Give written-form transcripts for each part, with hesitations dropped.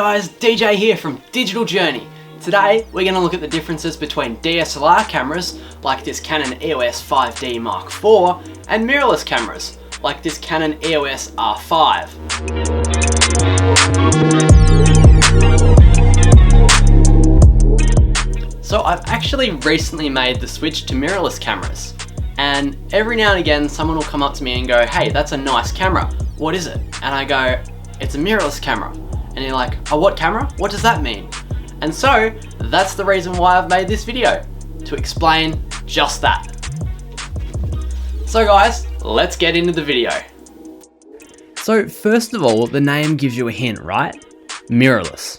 guys, DJ here from Digital Journey. Today we're going to look at the differences between DSLR cameras like this Canon EOS 5D Mark IV and mirrorless cameras like this Canon EOS R5. So I've actually recently made the switch to mirrorless cameras, and every now and again someone will come up to me and go, hey, that's a nice camera, what is it? And I go, it's a mirrorless camera. And you're like, oh, what camera? What does that mean? And so that's the reason why I've made this video, to explain just that. So guys, let's get into the video. So first of all, the name gives you a hint, right? Mirrorless.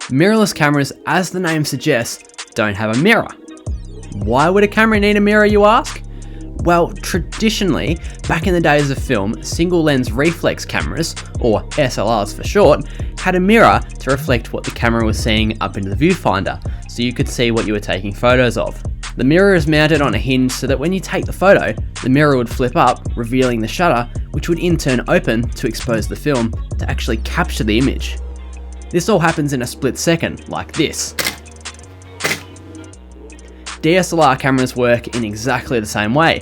Mirrorless cameras, as the name suggests, don't have a mirror. Why would a camera need a mirror, you ask? Well, traditionally, back in the days of film, single lens reflex cameras, or SLRs for short, had a mirror to reflect what the camera was seeing up into the viewfinder, so you could see what you were taking photos of. The mirror is mounted on a hinge so that when you take the photo, the mirror would flip up, revealing the shutter, which would in turn open to expose the film to actually capture the image. This all happens in a split second, like this. DSLR cameras work in exactly the same way,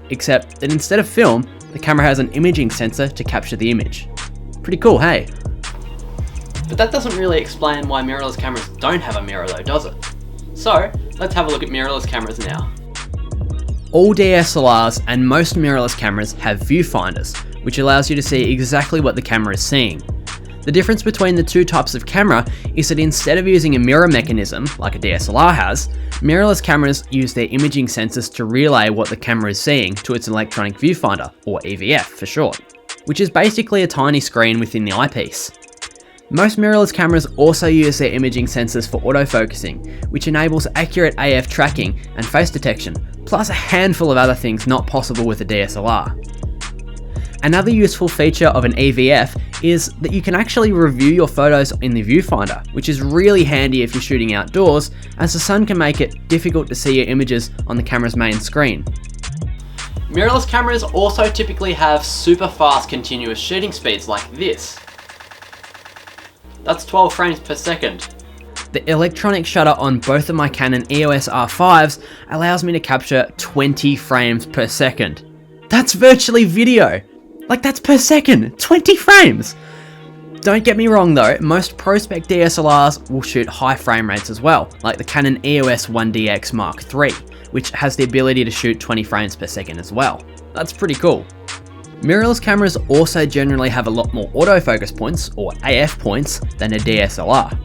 except that instead of film, the camera has an imaging sensor to capture the image. Pretty cool, hey? But that doesn't really explain why mirrorless cameras don't have a mirror though, does it? So, let's have a look at mirrorless cameras now. All DSLRs and most mirrorless cameras have viewfinders, which allows you to see exactly what the camera is seeing. The difference between the two types of camera is that instead of using a mirror mechanism, like a DSLR has, mirrorless cameras use their imaging sensors to relay what the camera is seeing to its electronic viewfinder, or EVF for short, which is basically a tiny screen within the eyepiece. Most mirrorless cameras also use their imaging sensors for autofocusing, which enables accurate AF tracking and face detection, plus a handful of other things not possible with a DSLR. Another useful feature of an EVF is that you can actually review your photos in the viewfinder, which is really handy if you're shooting outdoors, as the sun can make it difficult to see your images on the camera's main screen. Mirrorless cameras also typically have super fast continuous shooting speeds like this. That's 12 frames per second. The electronic shutter on both of my Canon EOS R5s allows me to capture 20 frames per second. That's virtually video! Like, that's per second, 20 frames! Don't get me wrong though, most pro-spec DSLRs will shoot high frame rates as well, like the Canon EOS 1DX Mark III, which has the ability to shoot 20 frames per second as well. That's pretty cool. Mirrorless cameras also generally have a lot more autofocus points, or AF points, than a DSLR.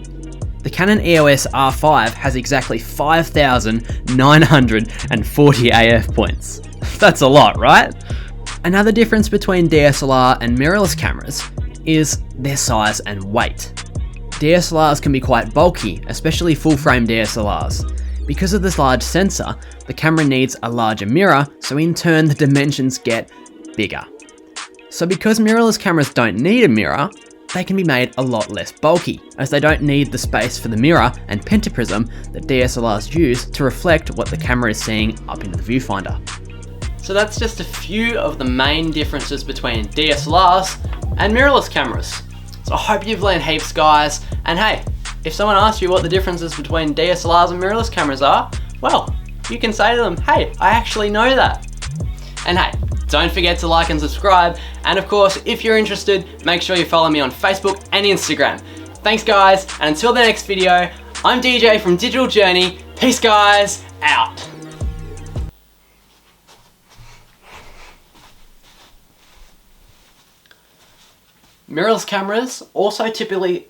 The Canon EOS R5 has exactly 5,940 AF points. That's a lot, right? Another difference between DSLR and mirrorless cameras is their size and weight. DSLRs can be quite bulky, especially full-frame DSLRs. Because of this large sensor, the camera needs a larger mirror, so in turn the dimensions get bigger. So because mirrorless cameras don't need a mirror, they can be made a lot less bulky, as they don't need the space for the mirror and pentaprism that DSLRs use to reflect what the camera is seeing up into the viewfinder. So that's just a few of the main differences between DSLRs and mirrorless cameras. So I hope you've learned heaps, guys. And hey, if someone asks you what the differences between DSLRs and mirrorless cameras are, well, you can say to them, hey, I actually know that. And hey, don't forget to like and subscribe. And of course, if you're interested, make sure you follow me on Facebook and Instagram. Thanks guys, and until the next video, I'm DJ from Digital Journey. Peace guys, out. Mirrorless cameras also typically